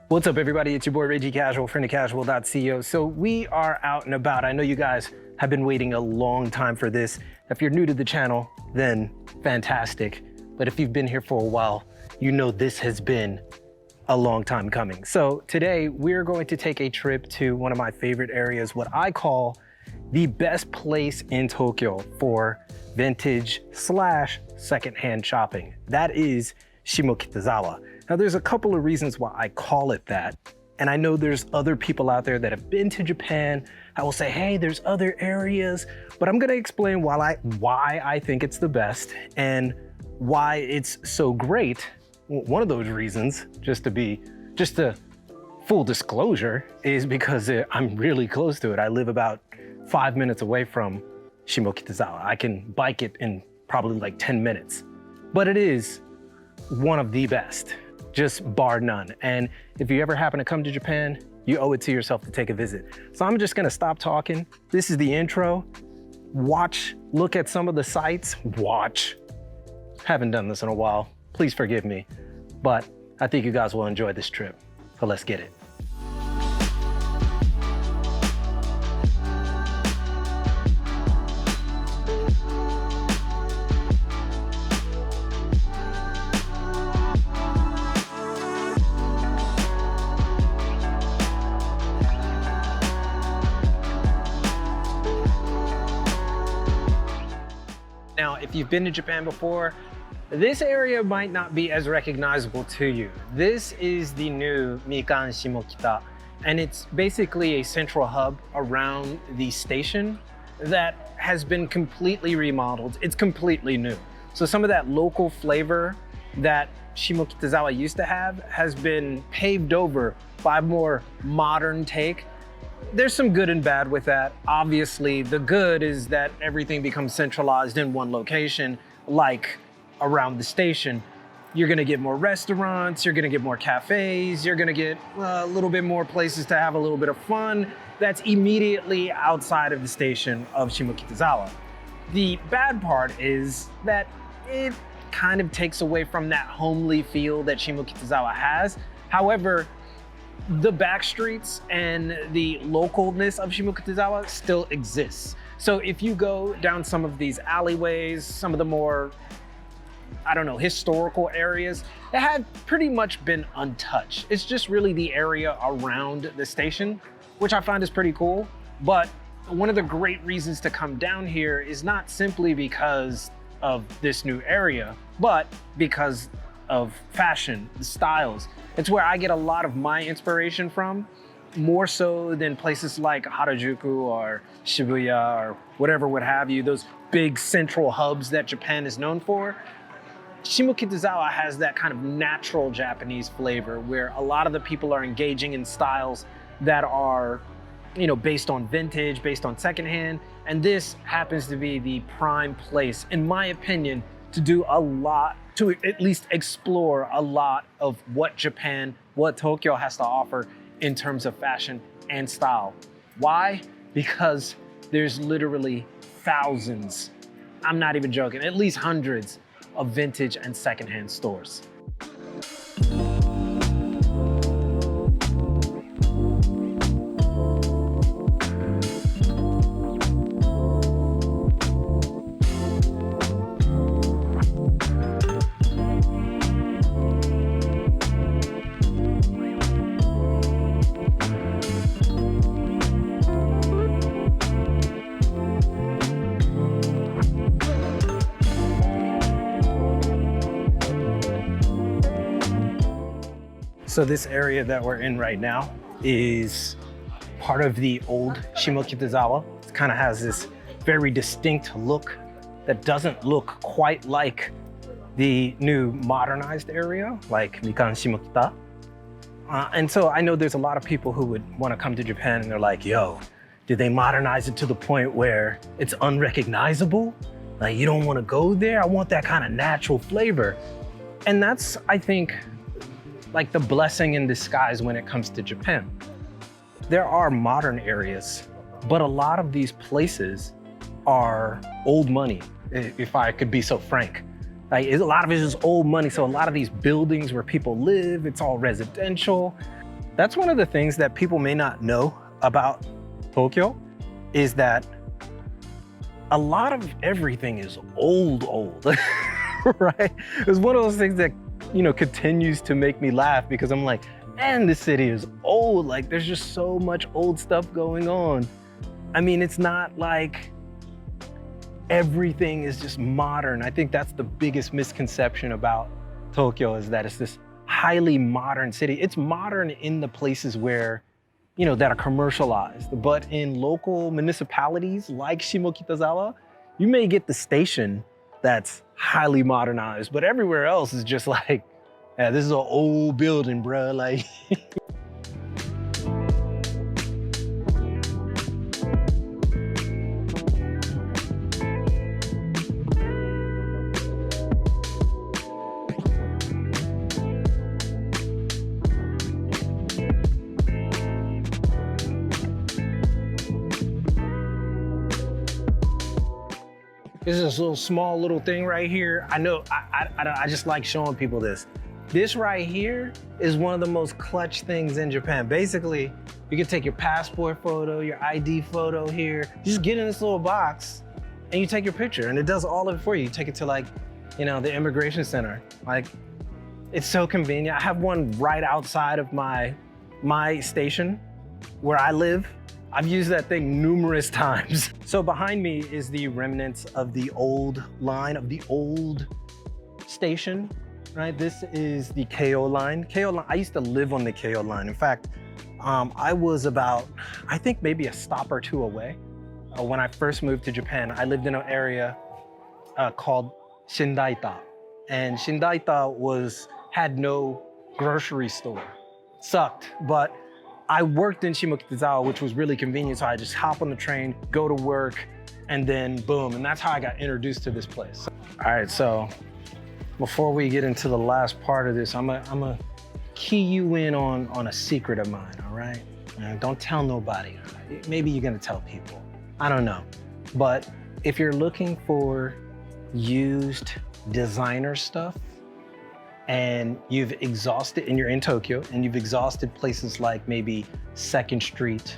What's up, everybody? It's your boy Reggie Casual, friend of casual.co. So we are out and about. I know you guys have been waiting a long time for this. If you're new to the channel, then fantastic. But if you've been here for a while, you know this has been a long time coming. So today we're going to take a trip to one of my favorite areas, what I call the best place in Tokyo for vintage / secondhand shopping. That is Shimokitazawa. Now there's a couple of reasons why I call it that. And I know there's other people out there that have been to Japan. I will say, hey, there's other areas, but I'm gonna explain why I think it's the best and why it's so great. One of those reasons, just a full disclosure, is because I'm really close to it. I live about 5 minutes away from Shimokitazawa. I can bike it in probably like 10 minutes, but it is one of the best, just bar none. And if you ever happen to come to Japan, you owe it to yourself to take a visit. So I'm just gonna stop talking. This is the intro. Look at some of the sites, Haven't done this in a while. Please forgive me, but I think you guys will enjoy this trip. So let's get it. Now, if you've been to Japan before, this area might not be as recognizable to you. This is the new Mikan Shimokita, and it's basically a central hub around the station that has been completely remodeled. It's completely new. So some of that local flavor that Shimokitazawa used to have has been paved over by a more modern take. There's some good and bad with that. Obviously, the good is that everything becomes centralized in one location, like around the station. You're gonna get more restaurants, you're gonna get more cafes, you're gonna get a little bit more places to have a little bit of fun. That's immediately outside of the station of Shimokitazawa. The bad part is that it kind of takes away from that homely feel that Shimokitazawa has. However, the back streets and the localness of Shimokitazawa still exists. So if you go down some of these alleyways, some of the more, historical areas, they have pretty much been untouched. It's just really the area around the station, which I find is pretty cool. But one of the great reasons to come down here is not simply because of this new area, but because of fashion, the styles. It's where I get a lot of my inspiration from, more so than places like Harajuku or Shibuya or whatever what have you, those big central hubs that Japan is known for. Shimokitazawa has that kind of natural Japanese flavor where a lot of the people are engaging in styles that are, based on vintage, based on secondhand. And this happens to be the prime place, in my opinion, to do a lot, to at least explore a lot of what Tokyo has to offer in terms of fashion and style. Why? Because there's literally thousands, I'm not even joking, at least hundreds of vintage and secondhand stores. So this area that we're in right now is part of the old Shimokitazawa. It kind of has this very distinct look that doesn't look quite like the new modernized area, like Mikan Shimokita. And so I know there's a lot of people who would want to come to Japan and they're like, yo, did they modernize it to the point where it's unrecognizable? Like, you don't want to go there? I want that kind of natural flavor. And that's, I think, like the blessing in disguise when it comes to Japan. There are modern areas, but a lot of these places are old money, if I could be so frank. Like, a lot of it is old money. So a lot of these buildings where people live, it's all residential. That's one of the things that people may not know about Tokyo, is that a lot of everything is old, right? It's one of those things that, you know, continues to make me laugh, because I'm like, man, this city is old. Like, there's just so much old stuff going on. I mean, it's not like everything is just modern. I think that's the biggest misconception about Tokyo, is that it's this highly modern city. It's modern in the places where, you know, that are commercialized, but in local municipalities like Shimokitazawa, you may get the station that's highly modernized, but everywhere else is just like, yeah, this is an old building, bruh. Like, this is a little small little thing right here. I know, I just like showing people this. This right here is one of the most clutch things in Japan. Basically, you can take your passport photo, your ID photo here, you just get in this little box and you take your picture, and it does all of it for you. You take it to, like, you know, the immigration center. Like, it's so convenient. I have one right outside of my station where I live. I've used that thing numerous times. So behind me is the remnants of the old line, of the old station, right? This is the KO line. KO line, I used to live on the KO line. In fact, I was about, I think maybe a stop or two away. When I first moved to Japan, I lived in an area called Shindaita. And Shindaita had no grocery store. Sucked, but I worked in Shimokitazawa, which was really convenient. So I just hop on the train, go to work, and then boom. And that's how I got introduced to this place. All right, so before we get into the last part of this, I'm gonna key you in on a secret of mine, all right? And don't tell nobody. Maybe you're gonna tell people, I don't know. But if you're looking for used designer stuff, and you've exhausted, and you're in Tokyo, and you've exhausted places like maybe 2nd Street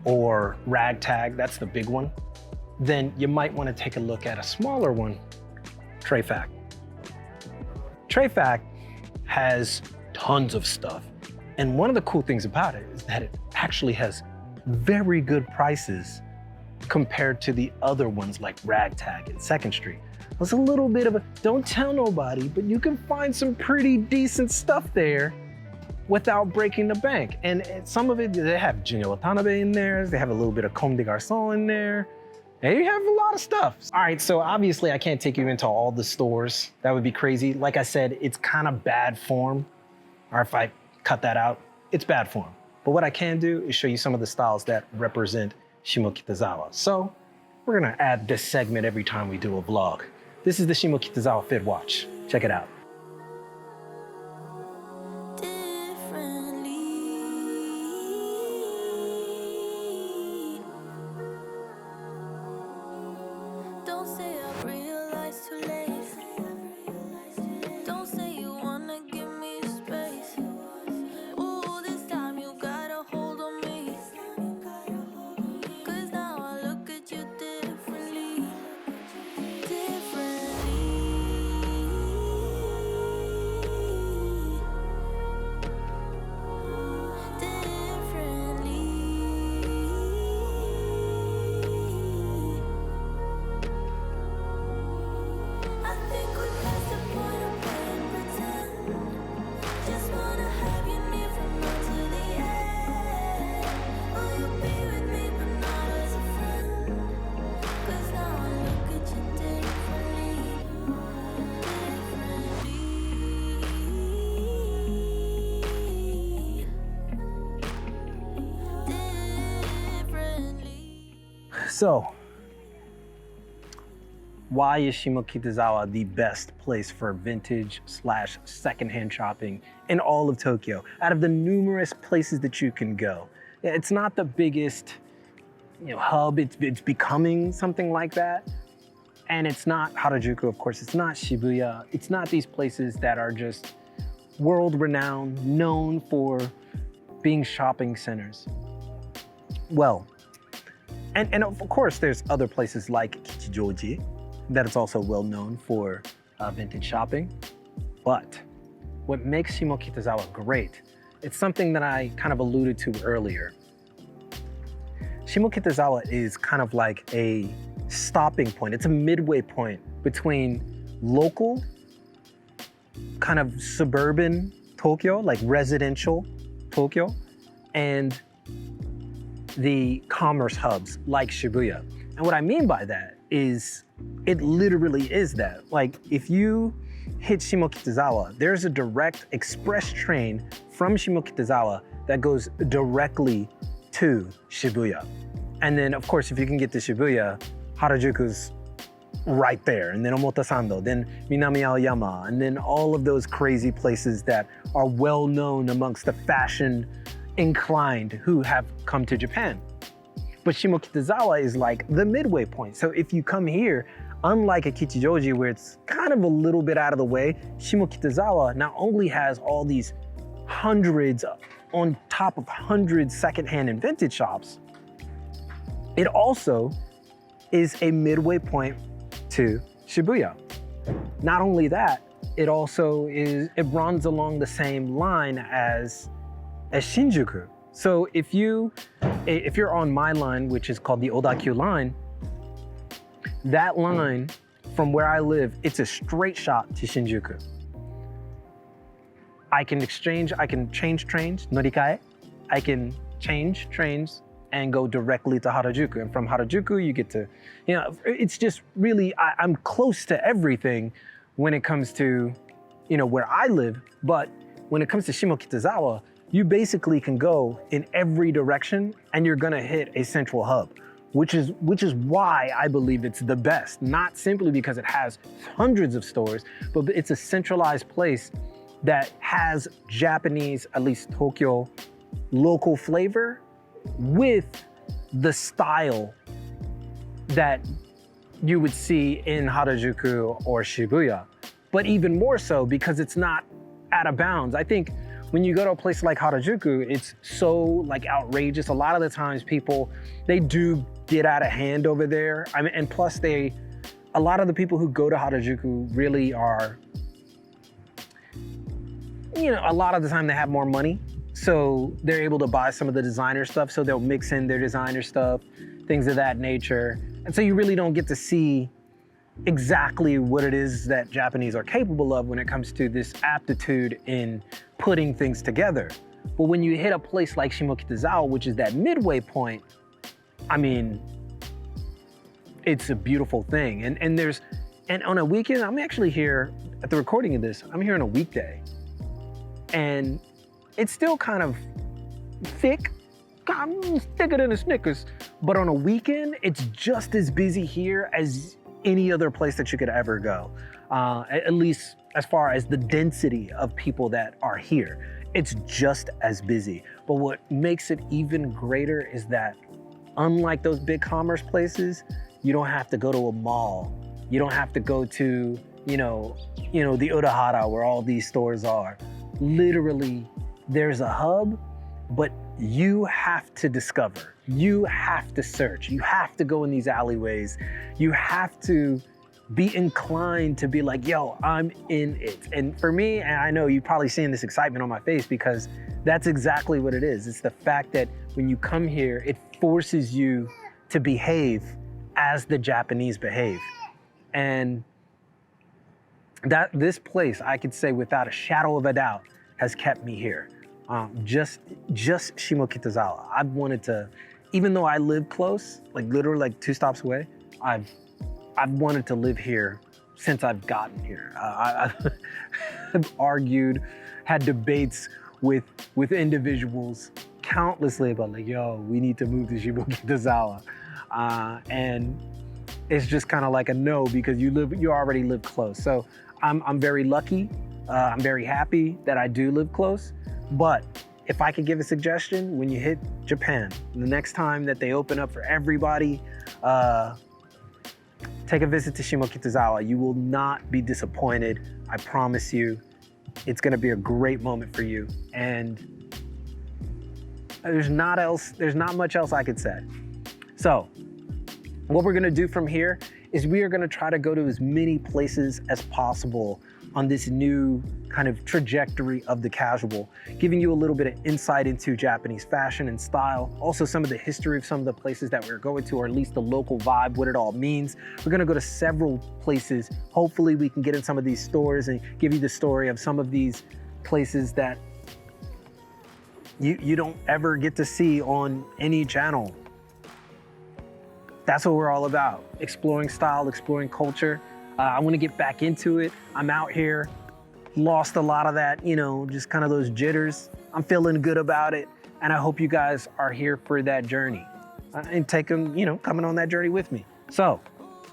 or Ragtag, that's the big one, then you might want to take a look at a smaller one, TREFAC. TREFAC has tons of stuff. And one of the cool things about it is that it actually has very good prices compared to the other ones like Ragtag and 2nd Street. It's a little bit of a, don't tell nobody, but you can find some pretty decent stuff there without breaking the bank. And some of it, they have Jinyo Watanabe in there, they have a little bit of Comme des Garçons in there, and you have a lot of stuff. All right, so obviously I can't take you into all the stores. That would be crazy. Like I said, it's kind of bad form, or if I cut that out, it's bad form. But what I can do is show you some of the styles that represent Shimokitazawa. So we're gonna add this segment every time we do a vlog. This is the Shimokitazawa Fit Watch. Check it out. So, why is Shimokitazawa the best place for vintage / secondhand shopping in all of Tokyo? Out of the numerous places that you can go, it's not the biggest, hub. It's becoming something like that, and it's not Harajuku, of course. It's not Shibuya. It's not these places that are just world-renowned, known for being shopping centers. Well, and of course there's other places like Kichijoji that is also well known for vintage shopping. But what makes Shimokitazawa great, it's something that I kind of alluded to earlier. Shimokitazawa is kind of like a stopping point. It's a midway point between local, kind of suburban Tokyo, like residential Tokyo, and the commerce hubs like Shibuya. And what I mean by that is it literally is that. Like if you hit Shimokitazawa, there's a direct express train from Shimokitazawa that goes directly to Shibuya. And then of course, if you can get to Shibuya, Harajuku's right there. And then Omotesando, then Minami Aoyama, and then all of those crazy places that are well known amongst the fashion inclined who have come to Japan. But Shimokitazawa is like the midway point. So if you come here, unlike a Kichijoji where it's kind of a little bit out of the way, Shimokitazawa not only has all these hundreds on top of hundreds secondhand and vintage shops, it also is a midway point to Shibuya. Not only that, it runs along the same line as Shinjuku. So if you're on my line, which is called the Odakyu line, that line from where I live, it's a straight shot to Shinjuku. I can change trains, norikae. I can change trains and go directly to Harajuku. And from Harajuku, you get to, it's just really, I'm close to everything when it comes to, where I live. But when it comes to Shimokitazawa, you basically can go in every direction and you're gonna hit a central hub, which is why I believe it's the best. Not simply because it has hundreds of stores, but it's a centralized place that has Japanese, at least Tokyo, local flavor with the style that you would see in Harajuku or Shibuya, but even more so because it's not out of bounds. I think when you go to a place like Harajuku, it's so like outrageous. A lot of the times people, they do get out of hand over there. I mean, and plus a lot of the people who go to Harajuku really are, a lot of the time they have more money. So they're able to buy some of the designer stuff. So they'll mix in their designer stuff, things of that nature. And so you really don't get to see exactly what it is that Japanese are capable of when it comes to this aptitude in putting things together. But when you hit a place like Shimokitazawa, which is that midway point, I mean, it's a beautiful thing. And on a weekend, I'm actually here at the recording of this, I'm here on a weekday. And it's still kind of thick, thicker than a Snickers. But on a weekend, it's just as busy here as any other place that you could ever go. At least as far as the density of people that are here, it's just as busy. But what makes it even greater is that unlike those big commerce places, you don't have to go to a mall. You don't have to go to, the Urahara where all these stores are. Literally, there's a hub, but you have to discover, you have to search, you have to go in these alleyways, you have to be inclined to be like, yo, I'm in it. And for me, and I know you've probably seen this excitement on my face because that's exactly what it is. It's the fact that when you come here, it forces you to behave as the Japanese behave. And that this place, I could say without a shadow of a doubt, has kept me here. Just Shimokitazawa. I've wanted to, even though I live close, like literally like 2 stops away, I've wanted to live here since I've gotten here. I've argued, had debates with individuals countlessly about like, yo, we need to move to Shimokitazawa. And it's just kind of like a no because you already live close. So I'm very lucky. I'm very happy that I do live close. But if I could give a suggestion, when you hit Japan, the next time that they open up for everybody, take a visit to Shimokitazawa. You will not be disappointed. I promise you, it's gonna be a great moment for you. And There's not much else I could say. So what we're gonna do from here is we are gonna try to go to as many places as possible on this new kind of trajectory of the casual, giving you a little bit of insight into Japanese fashion and style, also some of the history of some of the places that we're going to, or at least the local vibe, what it all means. We're gonna go to several places. Hopefully we can get in some of these stores and give you the story of some of these places that you don't ever get to see on any channel. That's what we're all about, exploring style, exploring culture. I wanna get back into it. I'm out here, lost a lot of that, just kind of those jitters. I'm feeling good about it. And I hope you guys are here for that journey and coming on that journey with me. So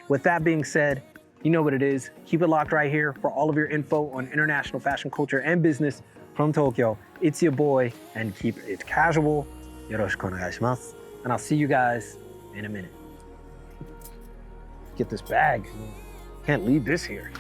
with that being said, you know what it is. Keep it locked right here for all of your info on international fashion, culture, and business from Tokyo. It's your boy, and keep it casual. Yoroshiku onegaishimasu. And I'll see you guys in a minute. Get this bag. Can't leave this here.